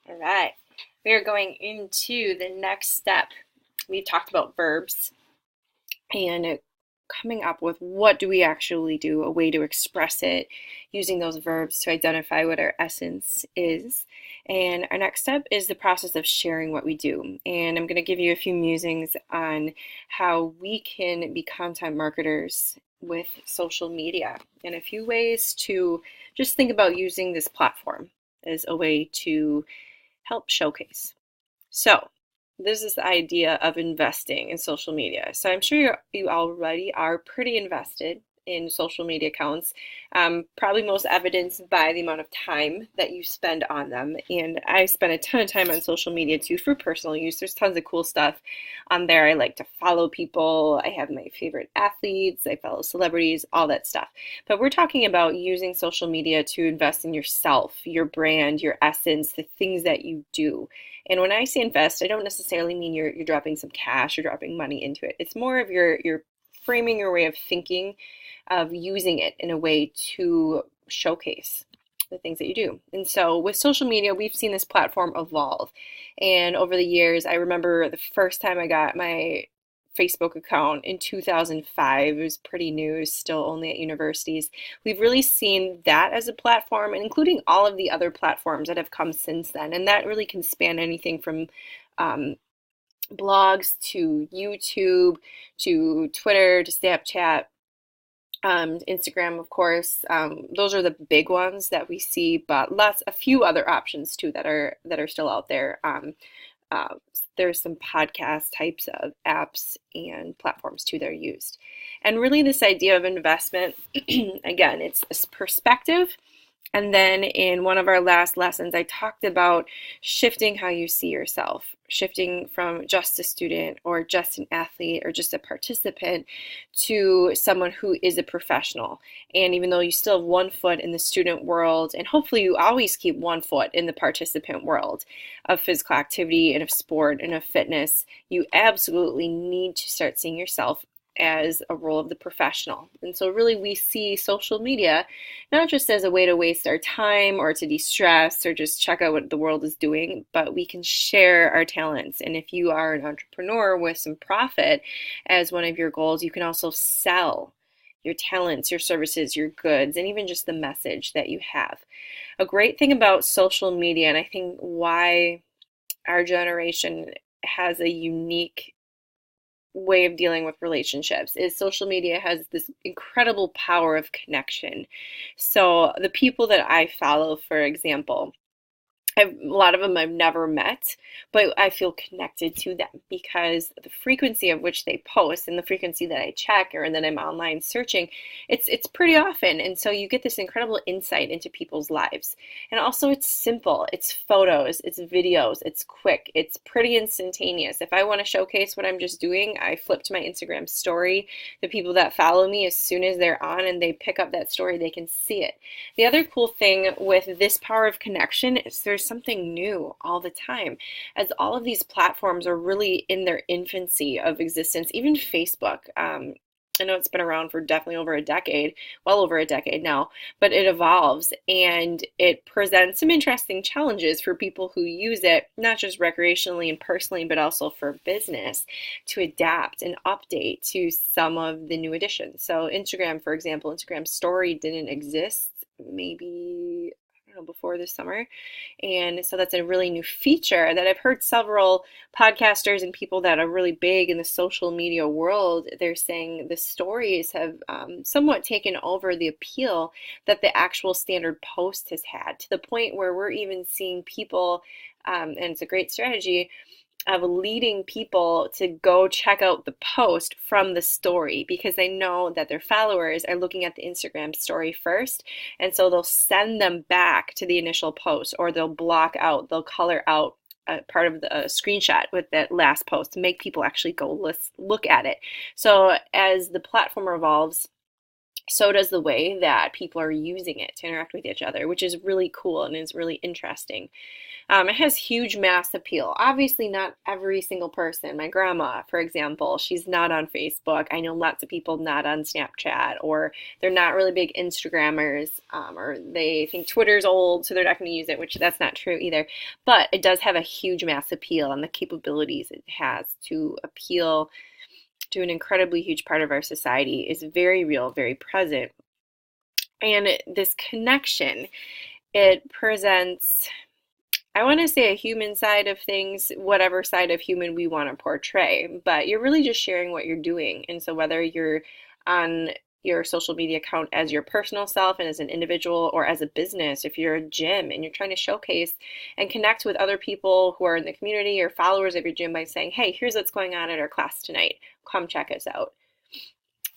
All right. We are going into the next step. We've talked about verbs and coming up with what do we actually do, a way to express it, using those verbs to identify what our essence is. And our next step is the process of sharing what we do. And I'm going to give you a few musings on how we can be content marketers with social media and a few ways to just think about using this platform as a way to help showcase. So, this is the idea of investing in social media. So, I'm sure you already are pretty invested in social media accounts, probably most evidenced by the amount of time that you spend on them. And I spend a ton of time on social media too for personal use. There's tons of cool stuff on there. I like to follow people. I have my favorite athletes. I follow celebrities, all that stuff. But we're talking about using social media to invest in yourself, your brand, your essence, the things that you do. And when I say invest, I don't necessarily mean you're dropping some cash or dropping money into it. It's more of your framing your way of thinking of using it in a way to showcase the things that you do. And so with social media, we've seen this platform evolve. And over the years, I remember the first time I got my Facebook account in 2005. It was pretty new, still only at universities. We've really seen that as a platform, and including all of the other platforms that have come since then. And that really can span anything from blogs to YouTube to Twitter to Snapchat, Instagram, of course. Those are the big ones that we see, but a few other options too that are still out there. Uh, there's some podcast types of apps and platforms too that are used. And really, this idea of investment, again, it's this perspective. And then in one of our last lessons, I talked about shifting how you see yourself, shifting from just a student or just an athlete or just a participant to someone who is a professional. And even though you still have one foot in the student world, and hopefully you always keep one foot in the participant world of physical activity and of sport and of fitness, you absolutely need to start seeing yourself as a role of the professional. And so really we see social media not just as a way to waste our time or to de-stress or just check out what the world is doing, but we can share our talents. And if you are an entrepreneur with some profit as one of your goals, you can also sell your talents, your services, your goods, and even just the message that you have. A great thing about social media, and I think why our generation has a unique way of dealing with relationships, is social media has this incredible power of connection. So the people that I follow, for example, a lot of them I've never met, but I feel connected to them because the frequency of which they post and the frequency that I check or and then I'm online searching, it's pretty often. And so you get this incredible insight into people's lives. And also it's simple. It's photos, it's videos, it's quick, it's pretty instantaneous. If I want to showcase what I'm just doing, I flip to my Instagram story. The people that follow me, as soon as they're on and they pick up that story, they can see it. The other cool thing with this power of connection is there's something new all the time, as all of these platforms are really in their infancy of existence. Even Facebook, I know it's been around for definitely over a decade, well over a decade now, but it evolves and it presents some interesting challenges for people who use it, not just recreationally and personally, but also for business, to adapt and update to some of the new additions. So Instagram, for example, Instagram Story didn't exist maybe, I don't know, before this summer. And so that's a really new feature that I've heard several podcasters and people that are really big in the social media world, they're saying the stories have somewhat taken over the appeal that the actual standard post has had, to the point where we're even seeing people, and it's a great strategy, of leading people to go check out the post from the story because they know that their followers are looking at the Instagram story first. And so they'll send them back to the initial post, or they'll they'll color out a part of the screenshot with that last post to make people actually go look at it. So as the platform evolves, so does the way that people are using it to interact with each other, which is really cool and is really interesting. It has huge mass appeal. Obviously, not every single person. My grandma, for example, she's not on Facebook. I know lots of people not on Snapchat, or they're not really big Instagrammers, or they think Twitter's old, so they're not going to use it, which that's not true either. But it does have a huge mass appeal, and the capabilities it has to appeal to an incredibly huge part of our society is very real, very present. And this connection, it presents, I want to say, a human side of things, whatever side of human we want to portray, but you're really just sharing what you're doing. And so whether you're on your social media account as your personal self and as an individual, or as a business, if you're a gym and you're trying to showcase and connect with other people who are in the community or followers of your gym by saying, hey, here's what's going on at our class tonight, come check us out.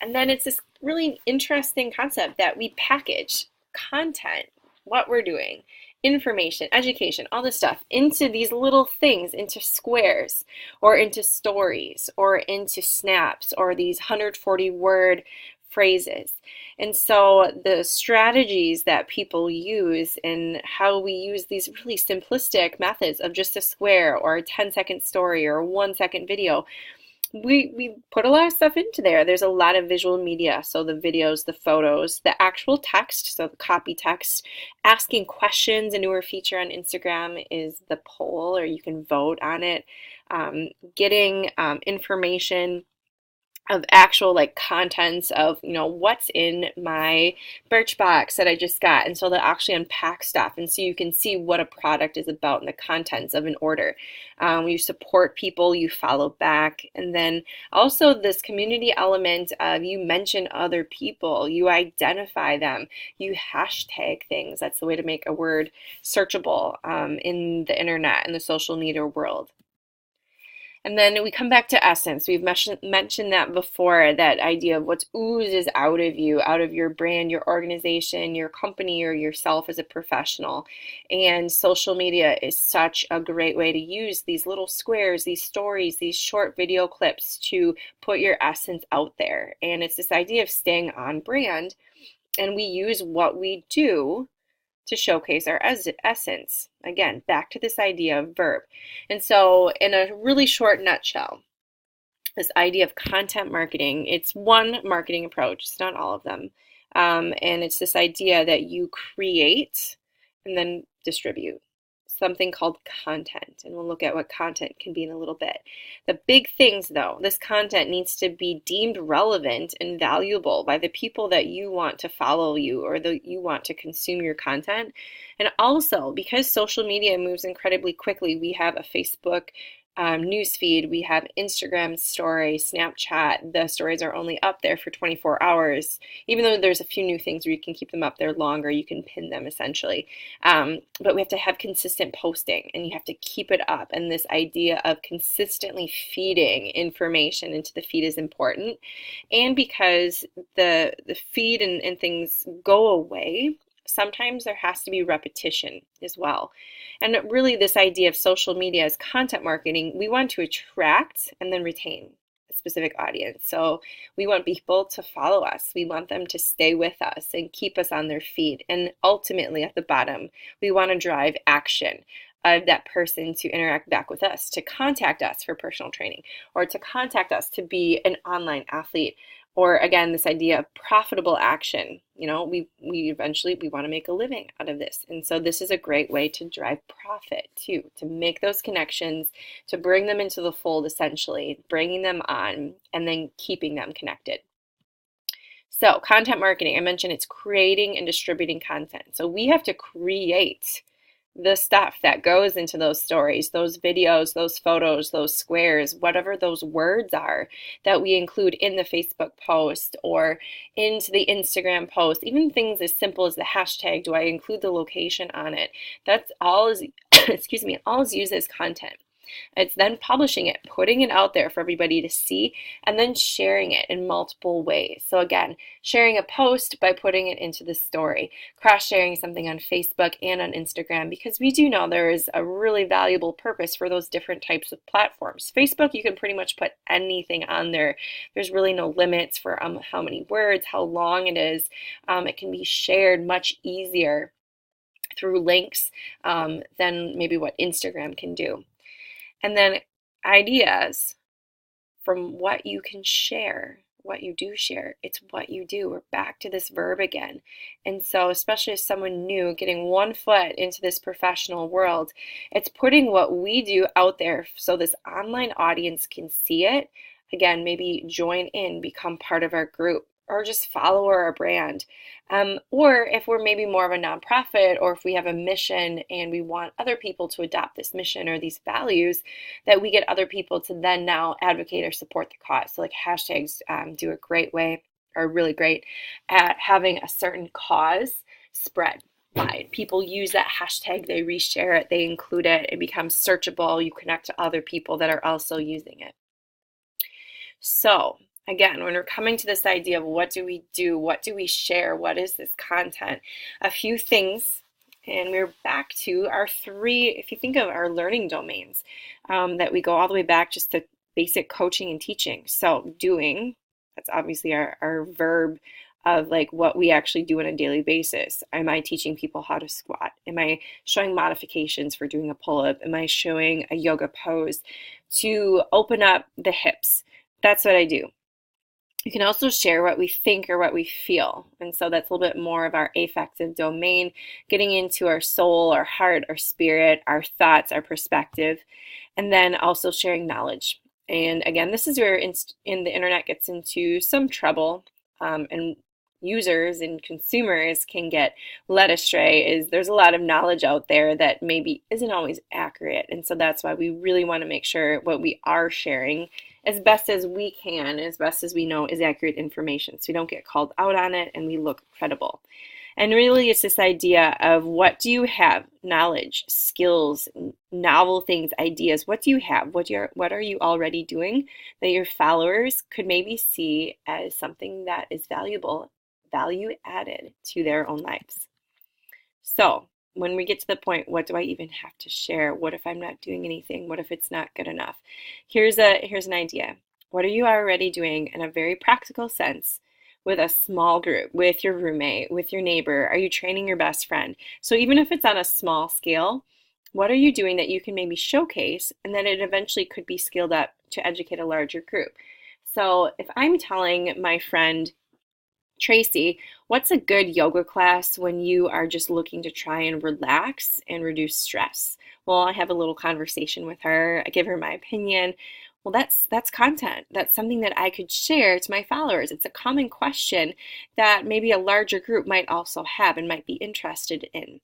And then it's this really interesting concept that we package content, what we're doing, information, education, all this stuff into these little things, into squares, or into stories, or into snaps, or these 140-word phrases. And so the strategies that people use and how we use these really simplistic methods of just a square or a 10-second story or a 1-second video, we put a lot of stuff into there. There's a lot of visual media, so the videos, the photos, the actual text, so the copy text. Asking questions, a newer feature on Instagram is the poll, or you can vote on it. Getting information of actual like contents of, what's in my Birchbox that I just got. And so they'll actually unpack stuff. And so you can see what a product is about and the contents of an order. You support people, you follow back. And then also this community element of you mention other people, you identify them, you hashtag things. That's the way to make a word searchable in the internet and the social media world. And then we come back to essence. We've mentioned that before, that idea of what oozes out of you, out of your brand, your organization, your company, or yourself as a professional. And social media is such a great way to use these little squares, these stories, these short video clips to put your essence out there. And it's this idea of staying on brand. And we use what we do to showcase our essence. Again, back to this idea of verb. And so in a really short nutshell, this idea of content marketing, it's one marketing approach, it's not all of them. And it's this idea that you create and then distribute something called content. And we'll look at what content can be in a little bit. The big things though, this content needs to be deemed relevant and valuable by the people that you want to follow you, or that you want to consume your content. And also, because social media moves incredibly quickly, we have a Facebook newsfeed, we have Instagram stories, Snapchat. The stories are only up there for 24 hours, even though there's a few new things where you can keep them up there longer, you can pin them essentially. But we have to have consistent posting, and you have to keep it up. And this idea of consistently feeding information into the feed is important. And because the feed and things go away, sometimes there has to be repetition as well. And really, this idea of social media as content marketing, we want to attract and then retain a specific audience. So we want people to follow us. We want them to stay with us and keep us on their feed. And ultimately, at the bottom, we want to drive action of that person to interact back with us, to contact us for personal training, or to contact us to be an online athlete. Or again, this idea of profitable action. We eventually want to make a living out of this. And so this is a great way to drive profit too, to make those connections, to bring them into the fold essentially, bringing them on, and then keeping them connected. So content marketing, I mentioned it's creating and distributing content. So we have to create the stuff that goes into those stories, those videos, those photos, those squares, whatever those words are that we include in the Facebook post or into the Instagram post, even things as simple as the hashtag, do I include the location on it? That's all is, excuse me, all is used as content. It's then publishing it, putting it out there for everybody to see, and then sharing it in multiple ways. So again, sharing a post by putting it into the story, cross-sharing something on Facebook and on Instagram, because we do know there is a really valuable purpose for those different types of platforms. Facebook, you can pretty much put anything on there. There's really no limits for how many words, how long it is. It can be shared much easier through links than maybe what Instagram can do. And then ideas from what you can share, what you do share. It's what you do. We're back to this verb again. And so, especially as someone new getting one foot into this professional world, it's putting what we do out there so this online audience can see it. Again, maybe join in, become part of our group, or just follow our brand. Or if we're maybe more of a nonprofit, or if we have a mission and we want other people to adopt this mission or these values, that we get other people to then now advocate or support the cause. So like hashtags do a great way, or really great at having a certain cause spread wide. People use that hashtag, they reshare it, they include it, it becomes searchable, you connect to other people that are also using it. So again, when we're coming to this idea of what do we do, what do we share, what is this content, a few things, and we're back to our three, if you think of our learning domains, that we go all the way back just to basic coaching and teaching. So doing, that's obviously our verb of like what we actually do on a daily basis. Am I teaching people how to squat? Am I showing modifications for doing a pull-up? Am I showing a yoga pose to open up the hips? That's what I do. You can also share what we think or what we feel. And so that's a little bit more of our affective domain, getting into our soul, our heart, our spirit, our thoughts, our perspective, and then also sharing knowledge. And again, this is where in the internet gets into some trouble, and users and consumers can get led astray, is there's a lot of knowledge out there that maybe isn't always accurate. And so that's why we really want to make sure what we are sharing as best as we can, as best as we know, is accurate information, so we don't get called out on it and we look credible. And really it's this idea of what do you have? Knowledge, skills, novel things, ideas. What do you have? What are you already doing that your followers could maybe see as something that is valuable, value added to their own lives? So when we get to the point, what do I even have to share? What if I'm not doing anything? What if it's not good enough? Here's an idea. What are you already doing in a very practical sense with a small group, with your roommate, with your neighbor? Are you training your best friend? So even if it's on a small scale, what are you doing that you can maybe showcase, and then it eventually could be scaled up to educate a larger group? So if I'm telling my friend Tracy, what's a good yoga class when you are just looking to try and relax and reduce stress? Well, I have a little conversation with her. I give her my opinion. Well, that's content. That's something that I could share to my followers. It's a common question that maybe a larger group might also have and might be interested in.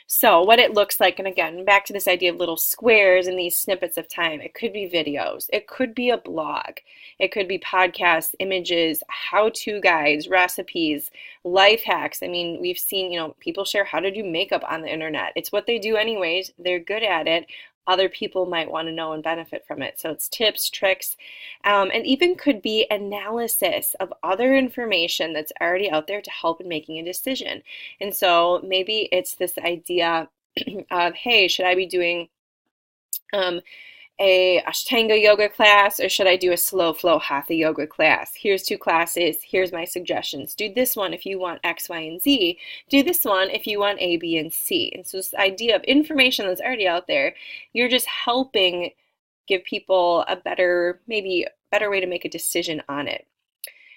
So what it looks like, and again, back to this idea of little squares and these snippets of time. It could be videos. It could be a blog. It could be podcasts, images, how-to guides, recipes, life hacks. I mean, we've seen, people share how to do makeup on the internet. It's what they do anyways. They're good at it. Other people might want to know and benefit from it. So it's tips, tricks, and even could be analysis of other information that's already out there to help in making a decision. And so maybe it's this idea of, hey, should I be doing a Ashtanga yoga class, or should I do a slow flow Hatha yoga class? Here's 2 classes. Here's my suggestions. Do this one if you want X, Y, and Z. Do this one if you want A, B, and C. And so this idea of information that's already out there, you're just helping give people a better way to make a decision on it.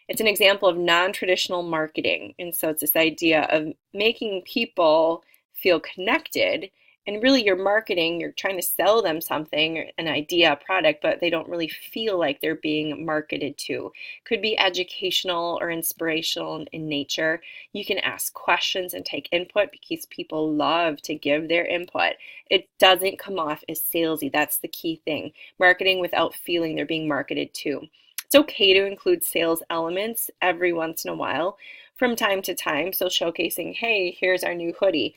It's an example of non-traditional marketing. And so it's this idea of making people feel connected. And really you're marketing, you're trying to sell them something, an idea, a product, but they don't really feel like they're being marketed to. Could be educational or inspirational in nature. You can ask questions and take input because people love to give their input. It doesn't come off as salesy. That's the key thing. Marketing without feeling they're being marketed to. It's okay to include sales elements every once in a while from time to time. So showcasing, hey, here's our new hoodie.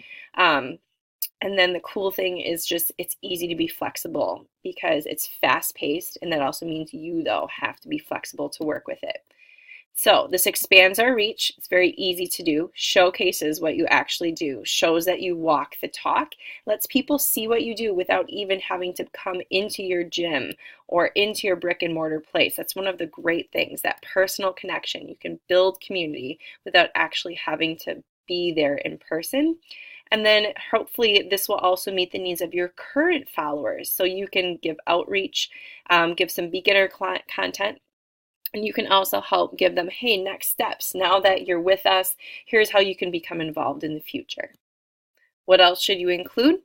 And then the cool thing is just it's easy to be flexible because it's fast paced, and that also means you, though, have to be flexible to work with it. So this expands our reach. It's very easy to do, showcases what you actually do, shows that you walk the talk, lets people see what you do without even having to come into your gym or into your brick and mortar place. That's one of the great things, that personal connection. You can build community without actually having to be there in person. And then hopefully this will also meet the needs of your current followers. So you can give outreach, give some beginner content. And you can also help give them, hey, next steps. Now that you're with us, here's how you can become involved in the future. What else should you include?